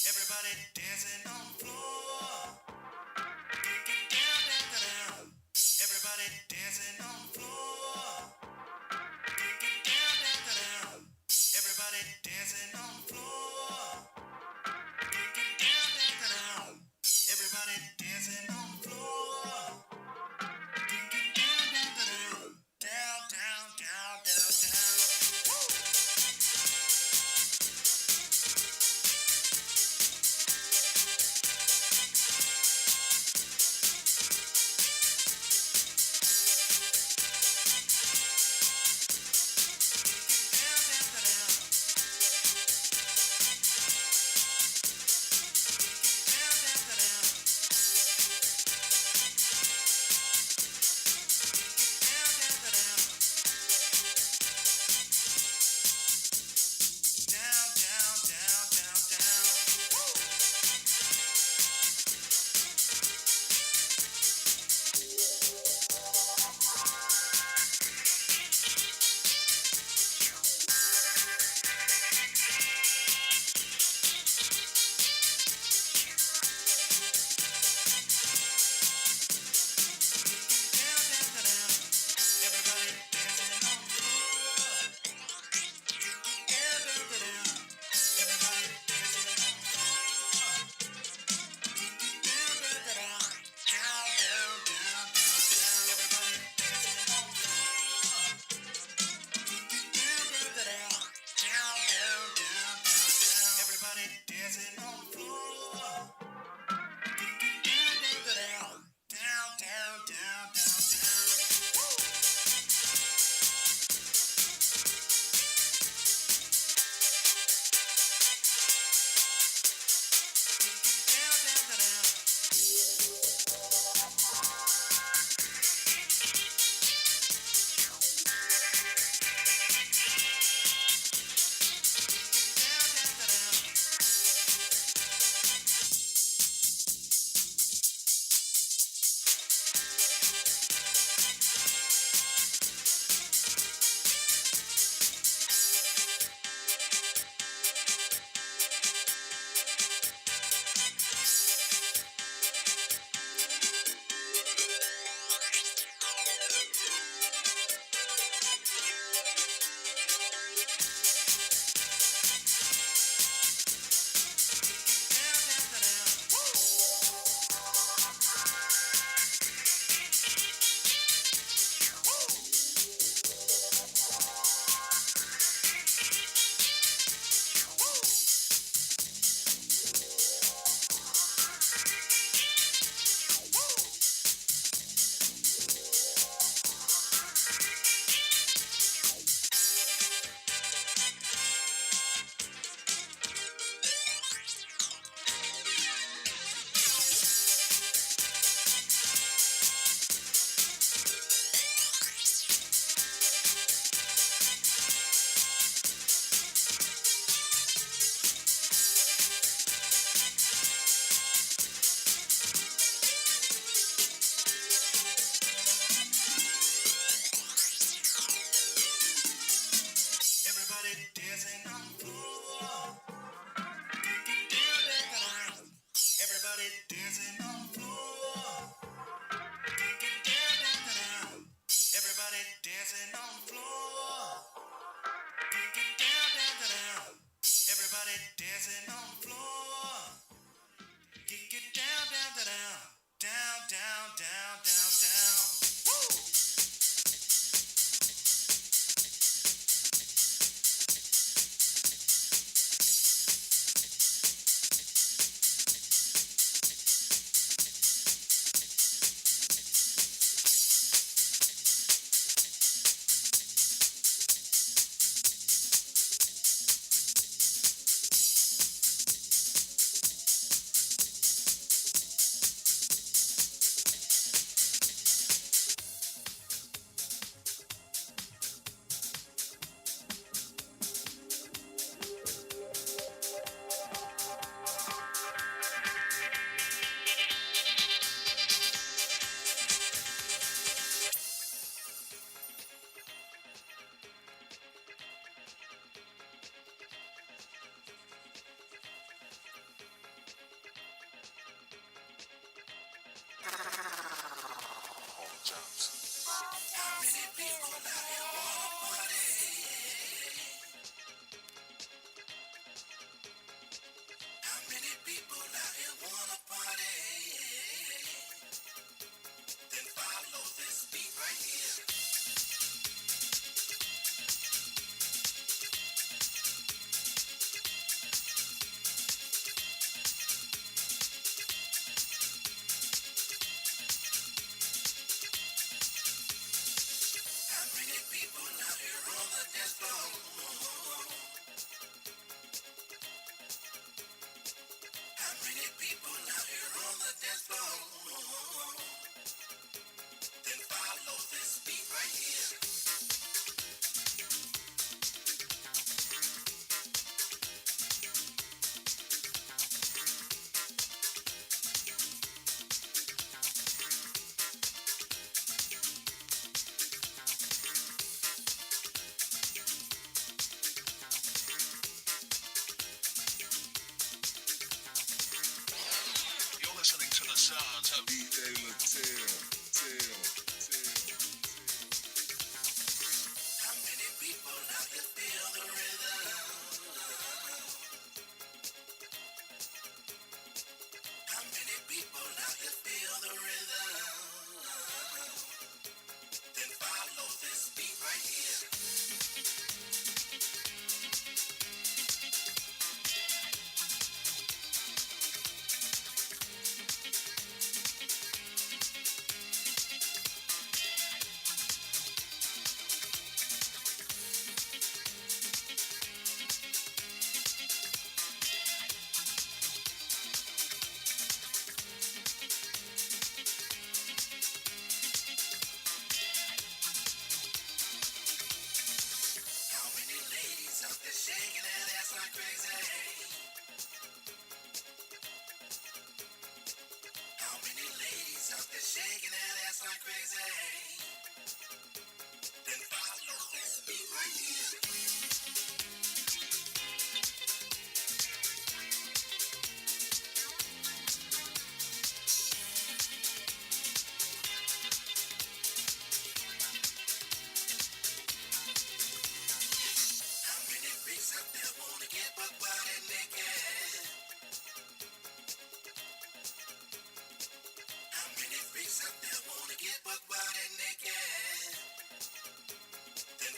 Everybody dancing on the floor. Get down, down, down, down. Everybody dancing on the floor. Get down, down, down, down. Everybody dancing on the floor. Get down, down, down, down. Everybody dancing on the floor. Get down, down, down, down. Down, down, down, down, down. Down, down, down, down. Everybody dancing on the floor. Get down, down, down, down. Everybody dancing on the floor. Get down, down, down, down. Everybody dancing on the floor. Get down, down, down, down. Down, down, down, down, down. Woo!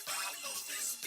Follow this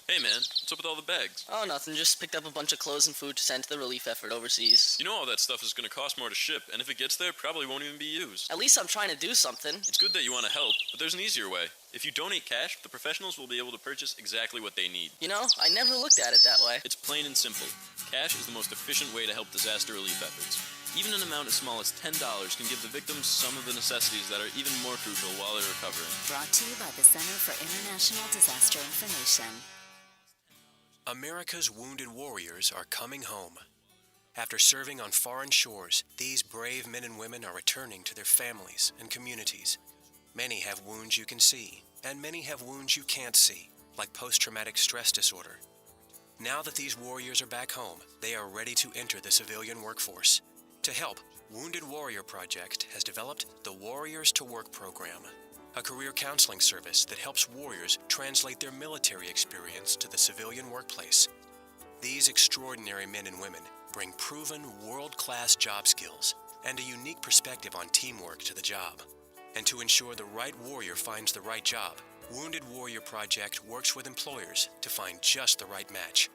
Hey man, what's up with all the bags? Oh, nothing. Just picked up a bunch of clothes and food to send to the relief effort overseas. You know all that stuff is going to cost more to ship, and if it gets there, probably won't even be used. At least I'm trying to do something. It's good that you want to help, but there's an easier way. If you donate cash, the professionals will be able to purchase exactly what they need. You know, I never looked at it that way. It's plain and simple. Cash is the most efficient way to help disaster relief efforts. Even an amount as small as $10 can give the victims some of the necessities that are even more crucial while they're recovering. Brought to you by the Center for International Disaster Information. America's wounded warriors are coming home. After serving on foreign shores, these brave men and women are returning to their families and communities. Many have wounds you can see, and many have wounds you can't see, like post-traumatic stress disorder. Now that these warriors are back home, they are ready to enter the civilian workforce. To help, Wounded Warrior Project has developed the Warriors to Work program, a career counseling service that helps warriors translate their military experience to the civilian workplace. These extraordinary men and women bring proven world-class job skills and a unique perspective on teamwork to the job. And to ensure the right warrior finds the right job, Wounded Warrior Project works with employers to find just the right match.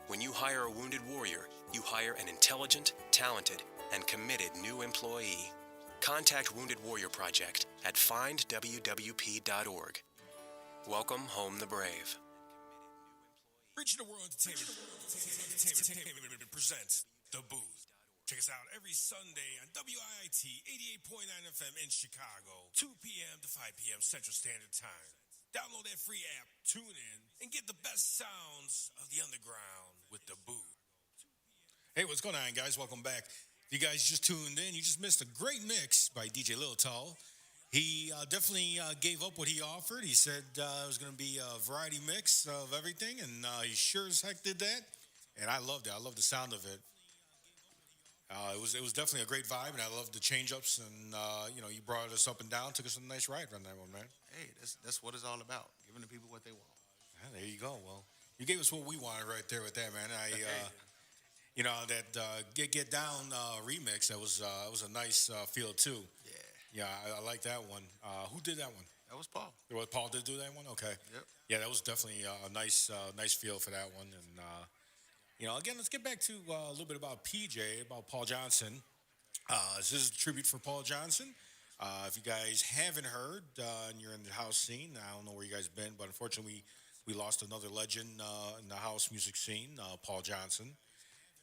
When you hire a wounded warrior, you hire an intelligent, talented, and committed new employee. Contact Wounded Warrior Project at findwwp.org. Welcome home the brave. Reaching the World Entertainment presents The Booth. Check us out every Sunday on WIIT 88.9 FM in Chicago, 2 p.m. to 5 p.m. Central Standard Time. Download that free app, tune in, and get the best sounds of the underground with The Booth. Hey, what's going on, guys? Welcome back. If you guys just tuned in, you just missed a great mix by DJ Lil Tall. He definitely gave up what he offered. He said it was going to be a variety mix of everything, and he sure as heck did that. And I loved it. I loved the sound of it. It was definitely a great vibe, and I loved the change-ups. And you brought us up and down, took us on a nice ride on that one, man. Hey, that's what it's all about, giving the people what they want. Yeah, there you go. Well, you gave us what we wanted right there with that, man. That Get Down remix, that was a nice feel too. Yeah, I like that one. Who did that one? That was Paul. Paul did do that one? Okay. Yep. Yeah, that was definitely a nice feel for that one. And, again, let's get back to a little bit about PJ, about Paul Johnson. This is a tribute for Paul Johnson. If you guys haven't heard and you're in the house scene, I don't know where you guys been, but unfortunately we lost another legend in the house music scene, Paul Johnson.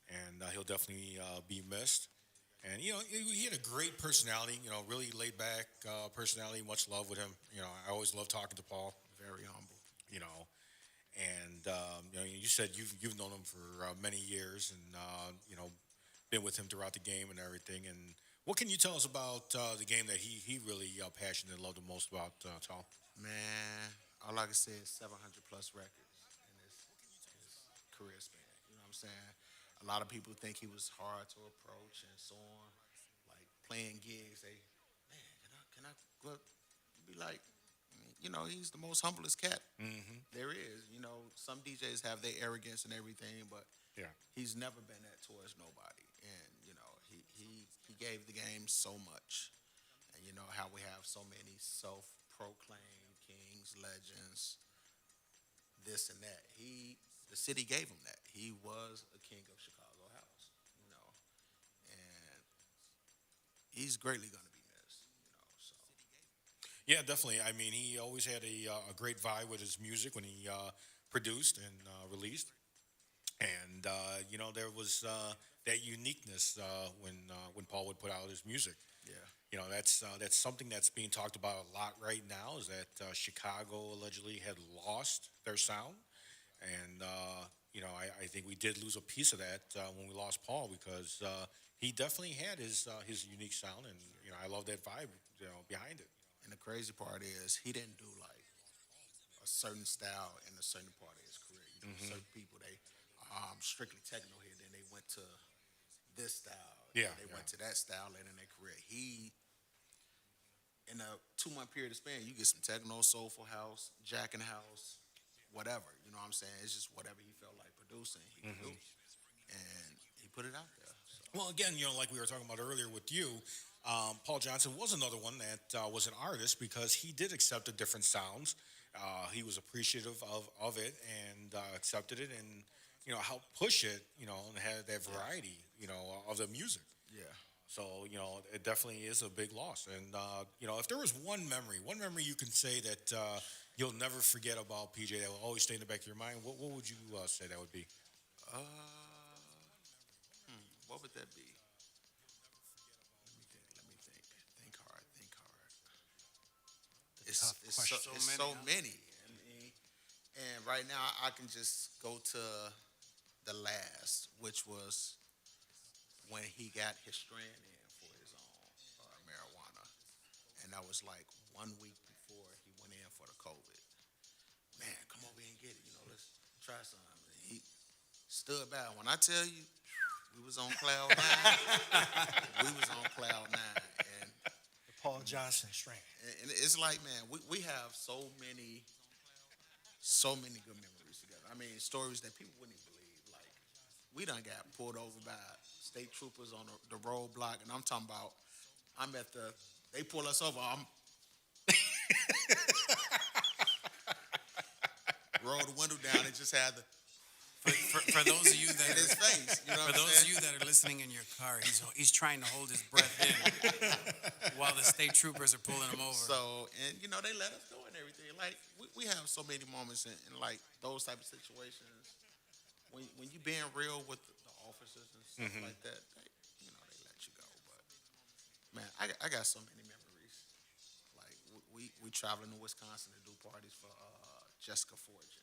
And he'll definitely be missed. And, he had a great personality, really laid back personality, much love with him. I always love talking to Paul. Very humble. And, you said you've known him for many years and, been with him throughout the game and everything. And what can you tell us about the game that he really passionate and loved the most about, Tom? Man, all I can say is 700 plus records in his career span. You know what I'm saying? A lot of people think he was hard to approach and so on. Like playing gigs, can I go up? Be like, he's the most humblest cat there is. Some DJs have their arrogance and everything, but he's never been that towards nobody. And he gave the game so much. And how we have so many self-proclaimed kings, legends, this and that. The city gave him that. He was a king of Chicago house, and he's greatly going to be missed, so. Yeah, definitely. I mean, he always had a great vibe with his music when he produced and released. And, there was that uniqueness when Paul would put out his music. Yeah. That's something that's being talked about a lot right now is that Chicago allegedly had lost their sound. And, I think we did lose a piece of that when we lost Paul because he definitely had his unique sound. And, I love that vibe, behind it. And the crazy part is he didn't do like a certain style in a certain part of his career. Certain people, they strictly techno here, then they went to this style. Yeah, they yeah. went to that style later in their career. In a 2 month period of span, you get some techno, soulful house, jacking house, whatever. You know what I'm saying? It's just whatever he felt like producing, he could do, and he put it out there. So. Well, again, like we were talking about earlier with you, Paul Johnson was another one that was an artist because he did accept the different sounds. He was appreciative of it and accepted it and, helped push it, and had that variety, of the music. Yeah. So, it definitely is a big loss. And, if there was one memory you can say that you'll never forget about PJ that will always stay in the back of your mind, what would you say that would be? Uh, what would that be? Let me think. Think hard. It's so many. I mean, and right now I can just go to the last, which was when he got his strand in for his own marijuana, and that was like 1 week before he went in for the COVID. Man, come over here and get it. Let's try something. He stood by. When I tell you, we was on cloud nine. We was on cloud nine, and Paul Johnson strain. and it's like, man, we have so many good memories together. I mean, stories that people wouldn't even believe. Like, we done got pulled over by state troopers on the roadblock, and I'm talking about, they pull us over. I'm roll the window down and just had the For those of you that in his face. You know for what I'm those of saying? you that are listening in your car, he's trying to hold his breath in while the state troopers are pulling him over. So, and they let us go and everything. Like, we have so many moments in like those type of situations when you being real with the officers and stuff like that. They let you go. But man, I got so many memories. Like we traveling to Wisconsin to do parties for Jessica Fortune.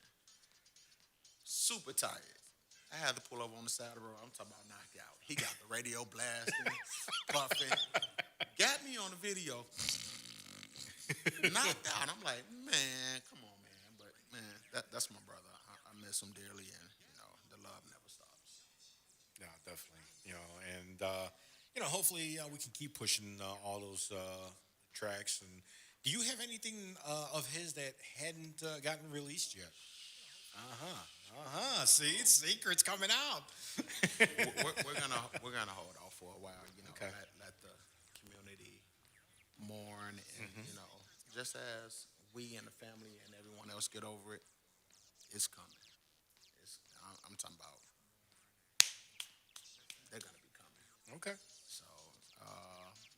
Super tired. I had to pull up on the side of the road. I'm talking about knocked out. He got the radio blasting, puffing. Got me on the video. Knocked out. I'm like, man, come on, man. But man, that's my brother. I miss him dearly, and the love never stops. Yeah, definitely. And hopefully we can keep pushing all those tracks. And do you have anything of his that hadn't gotten released yet? See, secrets coming out. we're gonna hold off for a while. Okay. Let the community mourn, and just as we and the family and everyone else get over it, it's coming. I'm talking about they're gonna be coming. Okay. So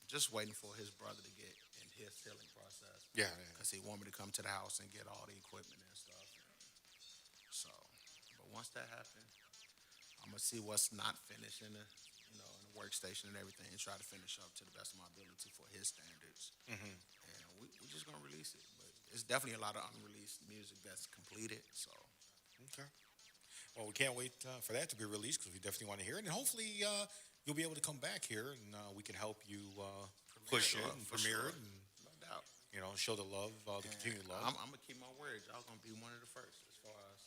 just waiting for his brother to get in his healing process. Yeah. Because he want me to come to the house and get all the equipment and stuff. So, but once that happens, I'm gonna see what's not finished in the workstation and everything, and try to finish up to the best of my ability for his standards. And we're just gonna release it. But it's definitely a lot of unreleased music that's completed. So, Okay. Well, we can't wait for that to be released because we definitely want to hear it. And hopefully you'll be able to come back here and we can help you push it and premiere it and, no doubt. show the love, the continued love. I'm gonna keep my word. Y'all gonna be one of the first as far as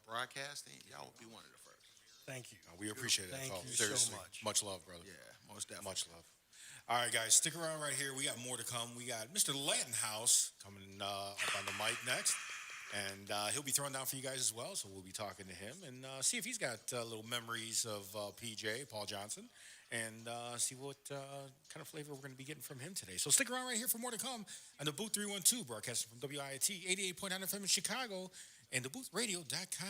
broadcasting. Y'all will be one of the first. Thank you. We appreciate that. Thank Paul. you Seriously. so much. Much love, brother. Yeah, most definitely. Much love. All right, guys, stick around right here. We got more to come. We got Mr. Lattenhouse coming up on the mic next. And he'll be throwing down for you guys as well. So we'll be talking to him and see if he's got little memories of PJ, Paul Johnson, and see what kind of flavor we're going to be getting from him today. So stick around right here for more to come on the Booth 312, broadcasting from WIT 88.9 FM in Chicago and DaBoothRadio.com.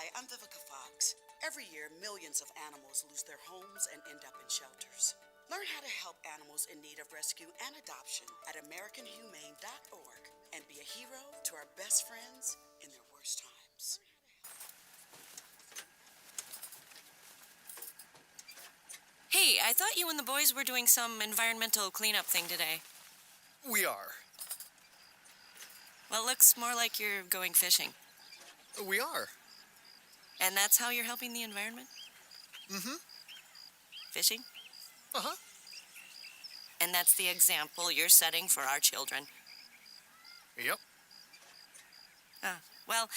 Hi, I'm Vivica Fox. Every year, millions of animals lose their homes and end up in shelters. Learn how to help animals in need of rescue and adoption at AmericanHumane.org and be a hero to our best friends in their worst times. Hey, I thought you and the boys were doing some environmental cleanup thing today. We are. Well, it looks more like you're going fishing. We are. And that's how you're helping the environment? Mm-hmm. Fishing? Uh-huh. And that's the example you're setting for our children. Yep. Well,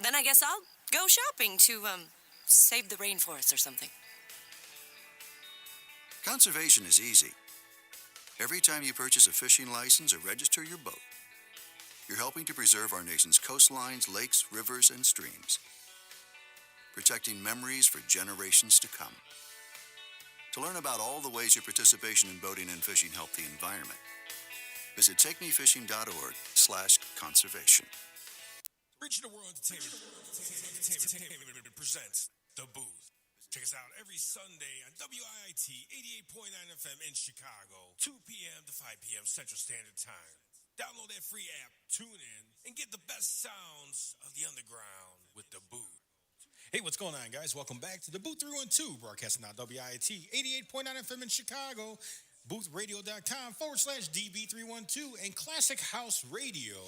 then I guess I'll go shopping to, save the rainforest or something. Conservation is easy. Every time you purchase a fishing license or register your boat, you're helping to preserve our nation's coastlines, lakes, rivers, and streams, protecting memories for generations to come. To learn about all the ways your participation in boating and fishing help the environment, visit takemefishing.org/conservation. Regional World Entertainment presents The Booth. Check us out every Sunday on WIIT 88.9 FM in Chicago, 2 p.m. to 5 p.m. Central Standard Time. Download that free app, tune in, and get the best sounds of the underground with The Booth. Hey, what's going on, guys? Welcome back to DaBooth312, broadcasting on WIIT 88.9 FM in Chicago, boothradio.com/DB312, and Classic House Radio.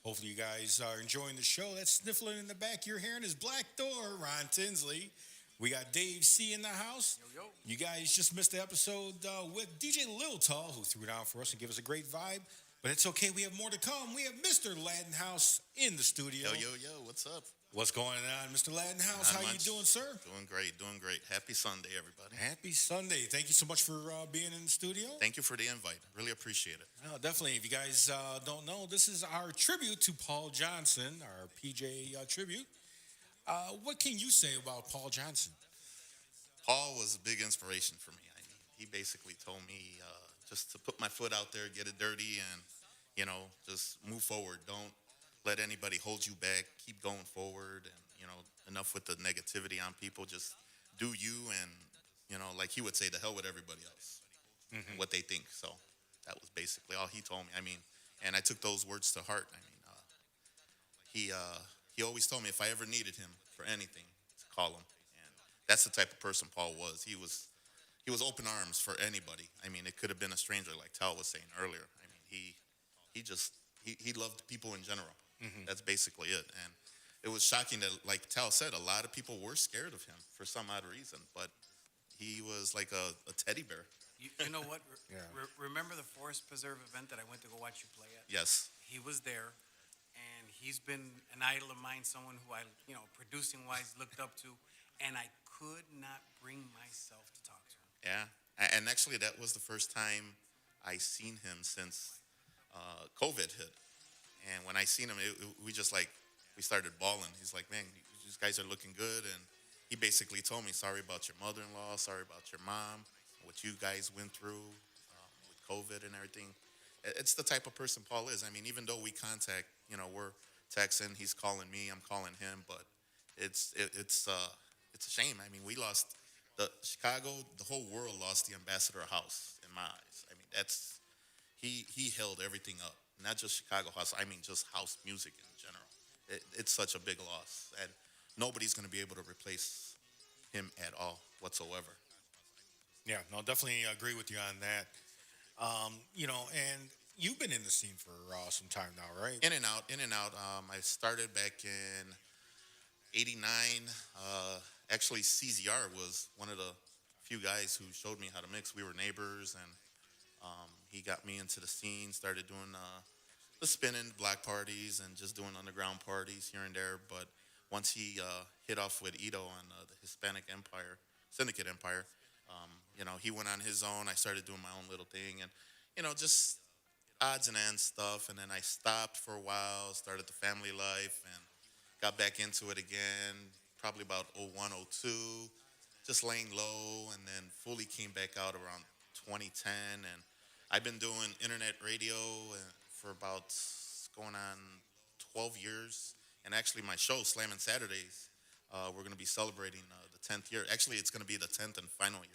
Hopefully, you guys are enjoying the show. That sniffling in the back you're hearing is Black Door, Ron Tinsley. We got Dave C. in the house. Yo, yo. You guys just missed the episode with DJ Lil Tall, who threw down for us and gave us a great vibe. But it's okay. We have more to come. We have Mr. Lattenhouse in the studio. Yo, what's up? What's going on, Mr. Lattenhouse? Not How much. you doing, sir? Doing great. Happy Sunday, everybody. Happy Sunday. Thank you so much for being in the studio. Thank you for the invite. Really appreciate it. Definitely. If you guys don't know, this is our tribute to Paul Johnson, our PJ tribute. What can you say about Paul Johnson? Paul was a big inspiration for me. I mean, he basically told me just to put my foot out there, get it dirty, and, just move forward. Don't let anybody hold you back. Keep going forward, and, enough with the negativity on people. Just do you, and, like he would say, the hell with everybody else, and what they think. So that was basically all he told me. I mean, and I took those words to heart. I mean, he always told me if I ever needed him for anything, to call him. And that's the type of person Paul was. He was open arms for anybody. I mean, it could have been a stranger, like Tal was saying earlier. I mean, he loved people in general. That's basically it. And it was shocking that, like Tal said, a lot of people were scared of him for some odd reason. But he was like a teddy bear. You know what? Remember the Forest Preserve event that I went to go watch you play at? Yes. He was there, and he's been an idol of mine, someone who I, producing-wise looked up to, and I could not bring myself to talk to him. Yeah. And actually, that was the first time I seen him since COVID hit. And when I seen him, we started bawling. He's like, man, these guys are looking good. And he basically told me, sorry about your mother-in-law, sorry about your mom, what you guys went through with COVID and everything. It's the type of person Paul is. I mean, even though we contact, we're texting, he's calling me, I'm calling him, but it's a shame. I mean, we lost Chicago, the whole world lost the Ambassador House in my eyes. I mean, he held everything up. Not just Chicago House, I mean just house music in general. It's such a big loss, and nobody's going to be able to replace him at all whatsoever. Yeah, no, definitely agree with you on that. And you've been in the scene for some time now, right? In and out. I started back in '89. Actually, CZR was one of the few guys who showed me how to mix. We were neighbors, and he got me into the scene, started doing the spinning block parties and just doing underground parties here and there. But once he hit off with Ito on the Hispanic Empire, Syndicate Empire, he went on his own. I started doing my own little thing and, just odds and ends stuff. And then I stopped for a while, started the family life, and got back into it again, probably about '01, '02, just laying low, and then fully came back out around 2010. And I've been doing internet radio for about going on 12 years. And actually my show, Slammin' Saturdays, we're going to be celebrating the 10th year. Actually, it's going to be the 10th and final year.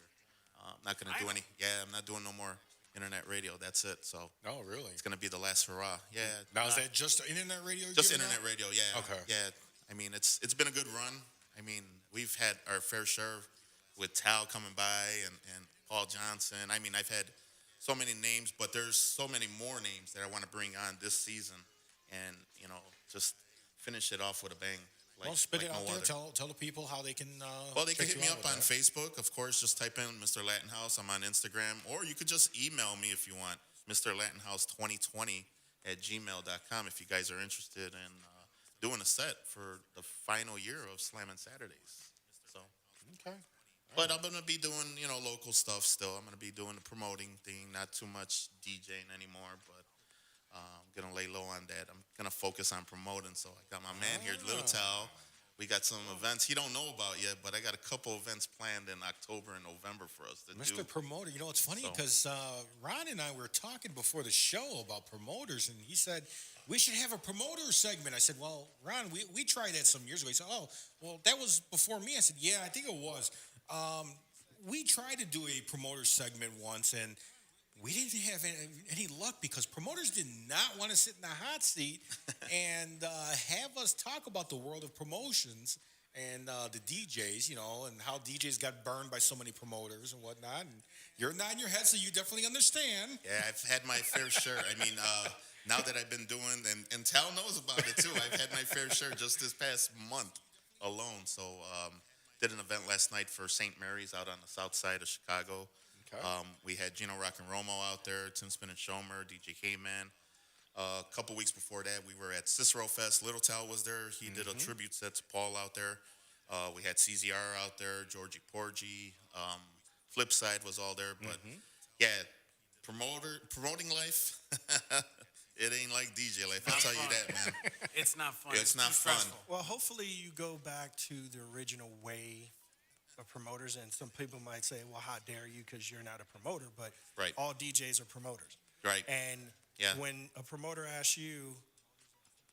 I'm not going to do any. Yeah, I'm not doing no more internet radio. That's it. So. Oh, really? It's going to be the last hurrah. Yeah. Now is that just internet radio? Just internet radio. Yeah. Okay. Yeah. I mean, it's been a good run. I mean, we've had our fair share with Tal coming by and Paul Johnson. I mean, I've had so many names, but there's so many more names that I want to bring on this season, and just finish it off with a bang. Well, spit it no out there. other. Tell the people how they can. Well, they can check hit you me out up with on that. Facebook, of course. Just type in Mr. Latin House. I'm on Instagram, or you could just email me if you want, MrLatinHouse2020@gmail.com if you guys are interested in doing a set for the final year of Slammin' Saturdays. So, okay. But I'm gonna be doing local stuff still. I'm gonna be doing the promoting thing, not too much DJing anymore, but I'm gonna lay low on that. I'm gonna focus on promoting. So I got my man here, Little Tal. We got some events he don't know about yet, but I got a couple events planned in October and November for us to do. Mr. Promoter, it's funny So- because Ron and I were talking before the show about promoters, and he said we should have a promoter segment. I said, well, Ron, we tried that some years ago. He said, oh, well, that was before me. I said, yeah, I think it was. We tried to do a promoter segment once, and we didn't have any luck because promoters did not want to sit in the hot seat and have us talk about the world of promotions and the DJs, and how DJs got burned by so many promoters and whatnot. And you're nodding your head, so you definitely understand. Yeah, I've had my fair share. I mean, now that I've been doing, and Tal knows about it too, I've had my fair share just this past month alone. So, did an event last night for St. Mary's out on the south side of Chicago. Okay. We had Gino Rock and Romo out there, Tim Spin and Shomer, DJ K-Man. A couple weeks before that, we were at Cicero Fest. Little Tal was there. He did a tribute set to Paul out there. We had CZR out there, Georgie Porgy. Flipside was all there. But, yeah, promoting life, it ain't like DJ life. I'll tell you that, man. It's not fun. It's not too fun. stressful. Well, hopefully you go back to the original way of promoters, and some people might say, well, how dare you because you're not a promoter, but Right. all DJs are promoters. Right. And Yeah. when a promoter asks you,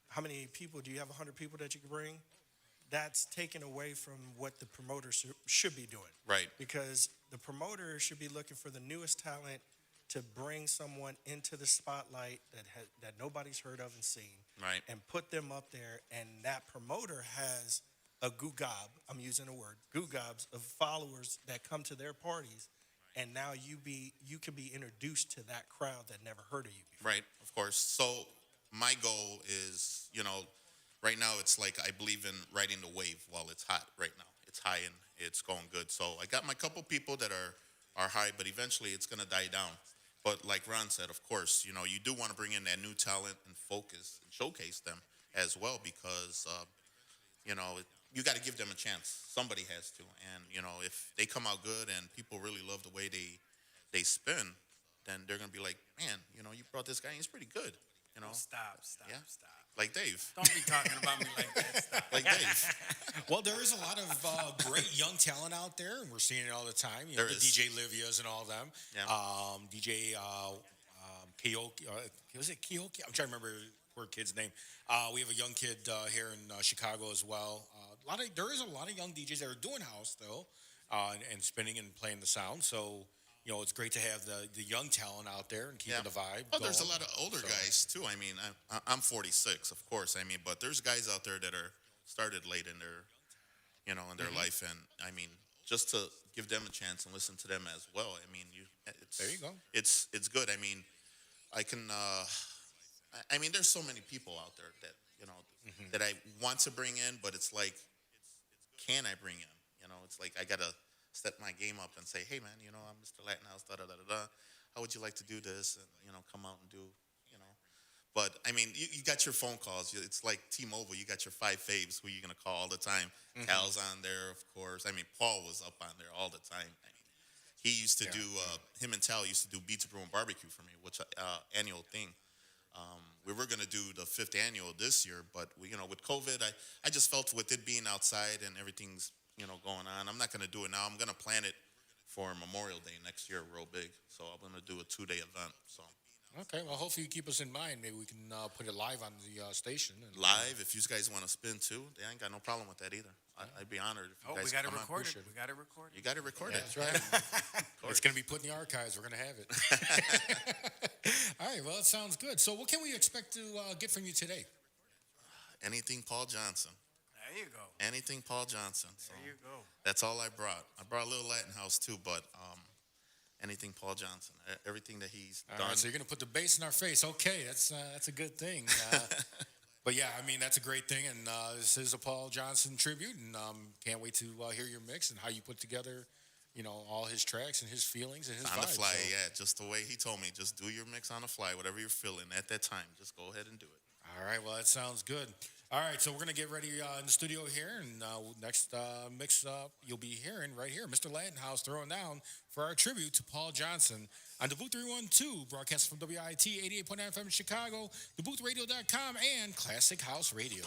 how many people, do you have 100 people that you can bring? That's taken away from what the promoter should be doing. Right. Because the promoter should be looking for the newest talent to bring someone into the spotlight that nobody's heard of and seen. Right. And put them up there, and that promoter has a googob, I'm using a word, googobs of followers that come to their parties, and now you can be introduced to that crowd that never heard of you before. Right, of course. So my goal is, right now it's like I believe in riding the wave while it's hot right now. It's high and it's going good. So I got my couple people that are high, but eventually it's going to die down. But like Ron said, of course, you do want to bring in that new talent and focus and showcase them as well because, you got to give them a chance. Somebody has to. And, if they come out good and people really love the way they spin, then they're going to be like, man, you brought this guy, he's pretty good. Stop, Yeah. stop. Like Dave. Don't be talking about me like that. Stop. Like Dave. Well, there is a lot of great young talent out there, and we're seeing it all the time. There the is. DJ Livias and all of them. Yeah. DJ Kioki, was it Kioki? I'm trying to remember poor kid's name. We have a young kid here in Chicago as well. There is a lot of young DJs that are doing house though, and spinning and playing the sound. So it's great to have the young talent out there and keeping the vibe. Oh, there's a going. lot of older guys too. I mean, I'm 46, of course. I mean, but there's guys out there that are started late in their, in their life, and I mean, just to give them a chance and listen to them as well. I mean, There you go. It's good. I mean, I can. I mean, there's so many people out there that that I want to bring in, but it's like, can I bring in? It's like I gotta step my game up and say, hey man, I'm Mr. Latin House, da da da da da. How would you like to do this? And come out and do, But I mean, you got your phone calls. It's like T-Mobile. You got your 5 faves who you're gonna call all the time. Cal's on there, of course. I mean, Paul was up on there all the time. I mean, he used to do. Him and Tal used to do Beats Brew and Barbecue for me, which annual thing. We were going to do the 5th annual this year, but with COVID, I just felt with it being outside and everything's going on, I'm not going to do it now. I'm going to plan it for Memorial Day next year, real big. So I'm going to do a 2-day event. So Okay, well, hopefully you keep us in mind. Maybe we can put it live on the station. And, live, if you guys want to spin too, they ain't got no problem with that either. I'd be honored if you Oh, guys we got to come on. record it. We got to record it. You got to record it. That's right. It's going to be put in the archives. We're going to have it. All right. Well, it sounds good. So, what can we expect to get from you today? Anything Paul Johnson. There you go. Anything Paul Johnson. So There you go. that's all I brought. I brought a little Latin house too, but anything Paul Johnson. Everything that he's All done. right, so you're going to put the bass in our face. Okay, that's a good thing. But yeah, I mean, that's a great thing. And this is a Paul Johnson tribute. And can't wait to hear your mix and how you put together, all his tracks and his feelings and his On vibes. the fly, So- yeah. Just the way he told me. Just do your mix on the fly, whatever you're feeling at that time. Just go ahead and do it. All right, well, that sounds good. All right, so we're going to get ready in the studio here. And next mix you'll be hearing right here, Mr. Lattenhouse throwing down for our tribute to Paul Johnson on DaBooth312, broadcast from WIT 88.9 FM in Chicago, DaBoothRadio.com, and Classic House Radio.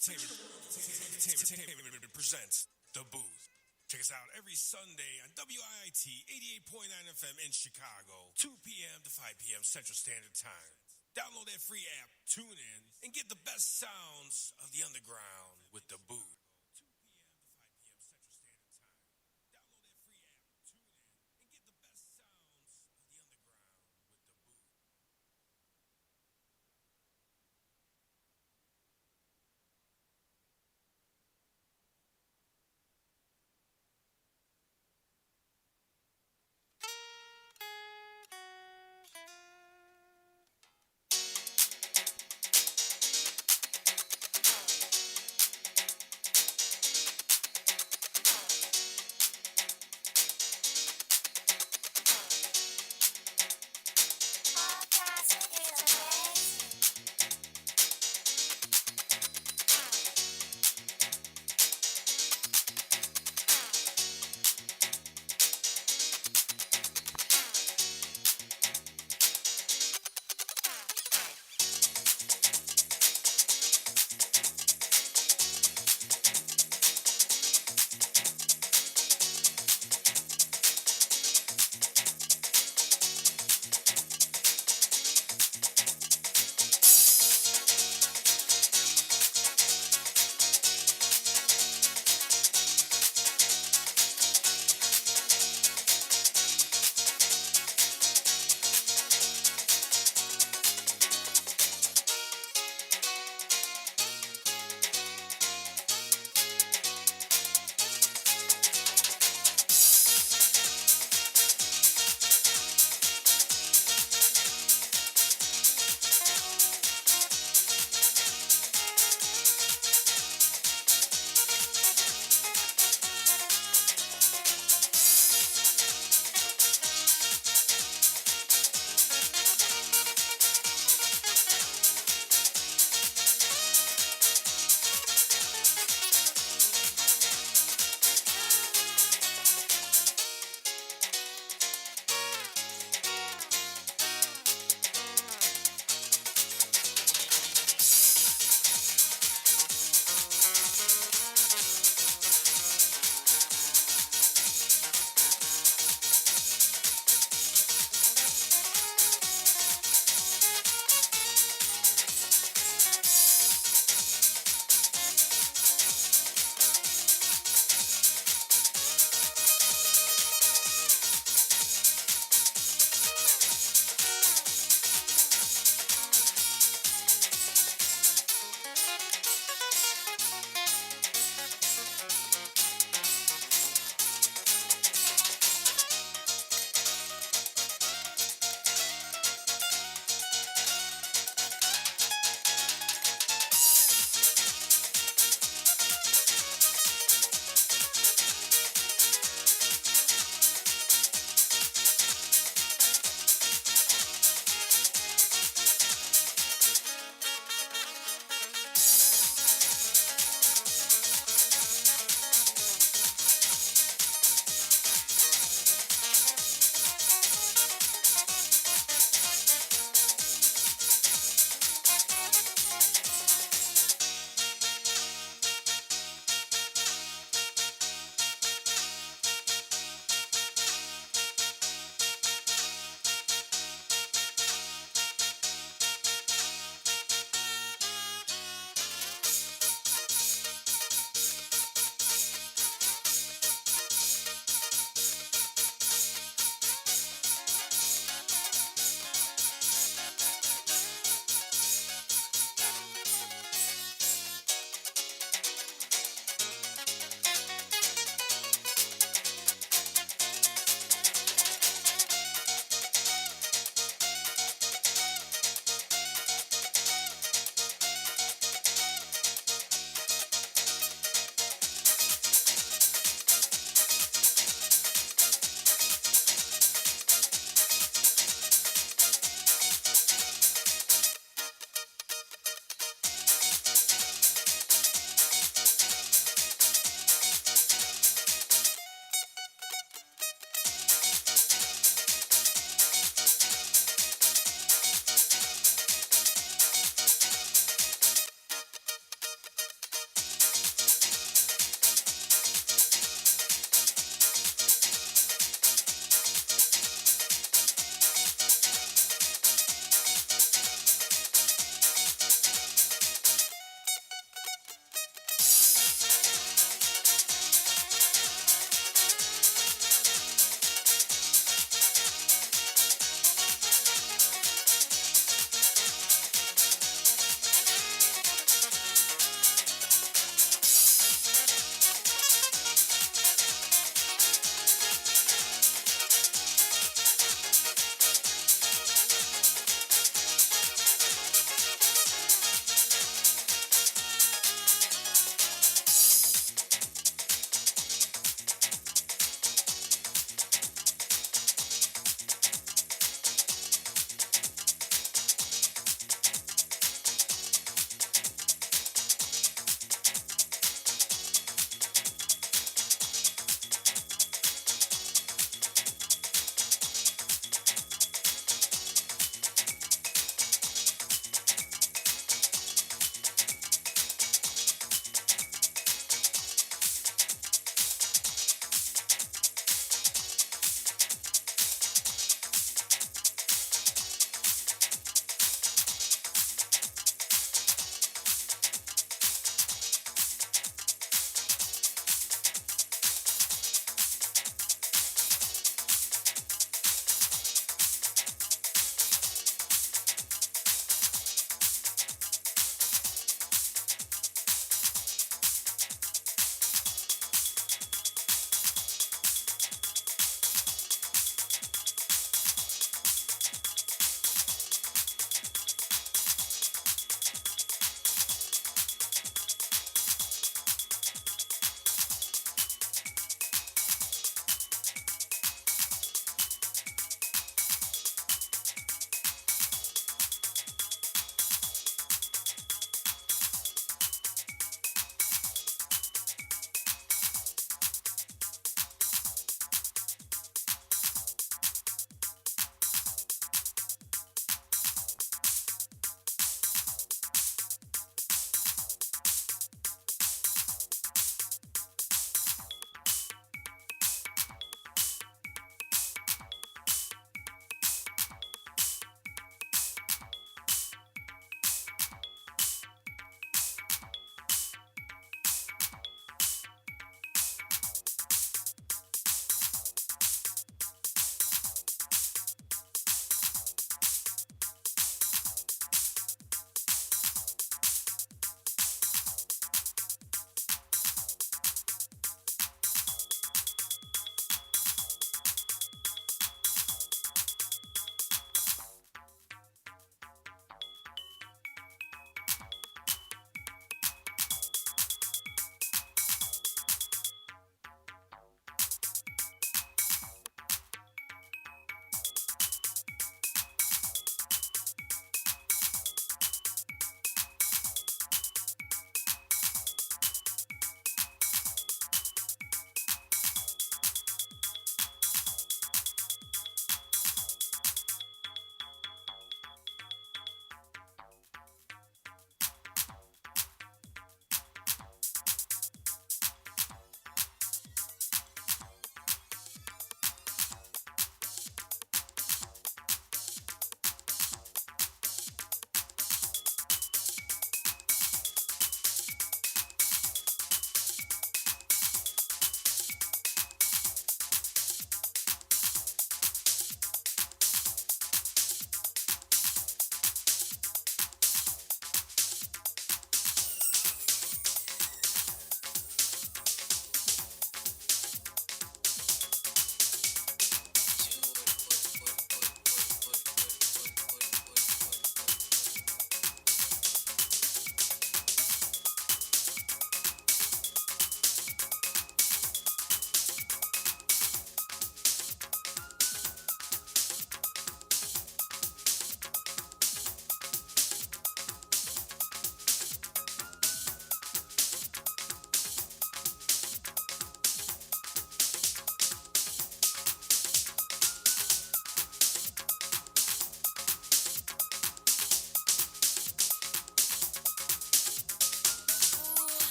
Entertainment presents The Booth. Check us out every Sunday on WIIT 88.9 FM in Chicago, 2 p.m. to 5 p.m. Central Standard Time. Download that free app, tune in, and get the best sounds of the underground with The Booth.